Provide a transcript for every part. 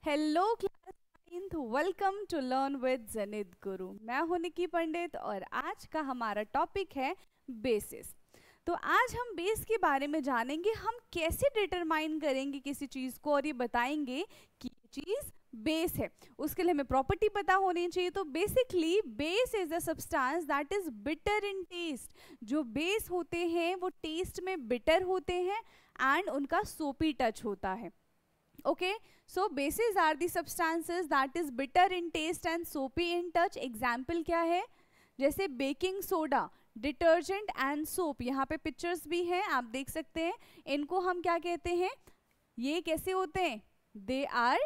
Hello class 9th, welcome to learn with Janit Guru. मैं हूं निकी पंडित और आज का हमारा टॉपिक है बेसिस। तो आज हम बेस के बारे में जानेंगे, हम कैसे डिटरमाइन करेंगे किसी चीज़ को और ये बताएंगे कि ये चीज़ बेस है। उसके लिए हमें प्रॉपर्टी पता होनी चाहिए। तो basically base is a substance that is bitter in taste. जो बेस होते हैं वो टेस्ट में बिटर होते हैं एंड उनका सोपी टच होता है। Okay, so bases are the substances that is bitter in taste and soapy in touch. Example क्या है? जैसे baking soda, detergent and soap. यहाँ पे पिक्चर्स भी हैं, आप देख सकते हैं। इनको हम क्या कहते हैं? ये कैसे होते हैं? They are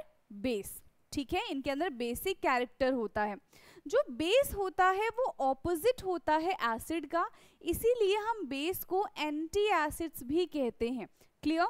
base. ठीक है, इनके अंदर बेसिक कैरेक्टर होता है। जो बेस होता है वो ऑपोजिट होता है एसिड का, इसीलिए हम बेस को एंटी एसिड्स भी कहते हैं। क्लियर?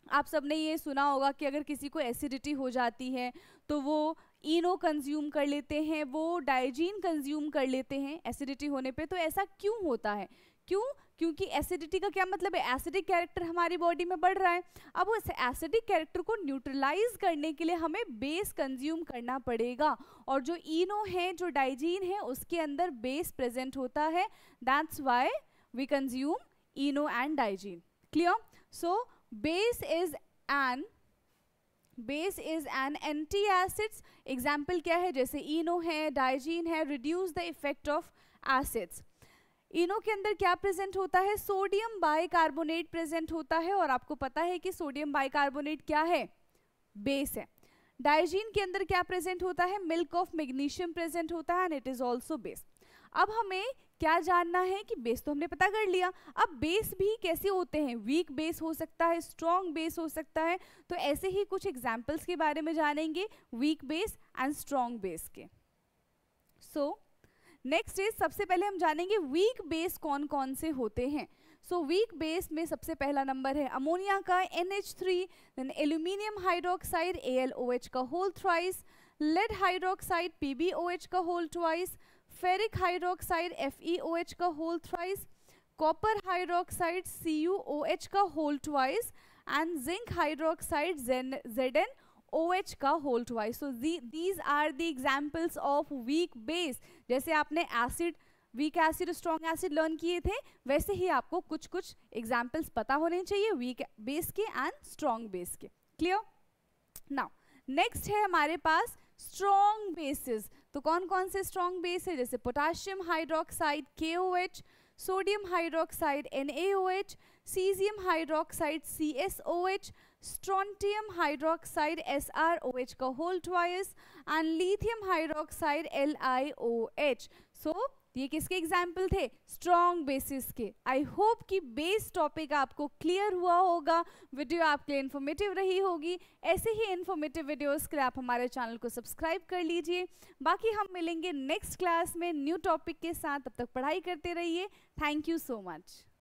आप सबने ये सुना होगा कि अगर किसी को एसिडिटी हो जाती है तो वो इनो कंज्यूम कर लेते हैं, वो डाइजीन कंज्यूम कर लेते हैं एसिडिटी होने पे। तो ऐसा क्यों होता है? क्यों? क्योंकि एसिडिटी का क्या मतलब है? एसिडिक कैरेक्टर हमारी बॉडी में बढ़ रहा है। अब उस एसिडिक कैरेक्टर को न्यूट्रलाइज करने के लिए हमें बेस कंज्यूम करना पड़ेगा, और जो इनो है, जो डाइजीन है, उसके अंदर बेस प्रेजेंट होता है। That's why we consume Eno and Digene. Clear? So base is an anti acids। Example क्या है? जैसे इनो है, डाइजीन है, reduce the effect of acids. Eno के अंदर क्या प्रेजेंट होता है? सोडियम बाइकार्बोनेट प्रेजेंट होता है, और आपको पता है कि सोडियम बाइकार्बोनेट क्या है? बेस है। डाइजीन के अंदर क्या प्रेजेंट होता है? मिल्क ऑफ मैग्नीशियम प्रेजेंट होता है and it is also base. अब हमें क्या जानना है कि बेस तो हमने पता कर लिया, अब बेस भी कैसे होते हैं? वीक बेस हो सकता है, स्ट्रॉन्ग बेस हो सकता है। तो ऐसे ही कुछ एग्जाम्पल्स के बारे में जानेंगे, weak base and strong base के। सो नेक्स्ट इज, सबसे पहले हम जानेंगे वीक बेस कौन कौन से होते हैं। सो वीक बेस में सबसे पहला नंबर है अमोनिया का NH3, then aluminium hydroxide AlOH का whole thrice, lead hydroxide PbOH का whole twice, ferric hydroxide FeOH का whole thrice, copper hydroxide CuOH का whole twice and zinc hydroxide ZnOH का whole twice. So these are the examples of weak base. जैसे आपने acid, weak acid, strong acid learn किए थे, वैसे ही आपको कुछ कुछ एग्जाम्पल्स पता होने चाहिए वीक बेस के एंड स्ट्रॉन्ग बेस के। क्लियर? नाउ नेक्स्ट है हमारे पास स्ट्रॉन्ग बेसिस। तो कौन कौन से स्ट्रॉन्ग बेस है? जैसे potassium hydroxide KOH, sodium hydroxide NaOH, caesium hydroxide CSOH, strontium hydroxide SrOH का whole twice and lithium hydroxide LiOH। So ये किसके एग्जाम्पल थे? स्ट्रॉन्ग बेसिस के। आई होप कि बेस टॉपिक आपको क्लियर हुआ होगा, वीडियो आपके लिए इन्फॉर्मेटिव रही होगी। ऐसे ही इन्फॉर्मेटिव वीडियोस के लिए आप हमारे चैनल को सब्सक्राइब कर लीजिए। बाकी हम मिलेंगे नेक्स्ट क्लास में न्यू टॉपिक के साथ, तब तक पढ़ाई करते रहिए। Thank you so much.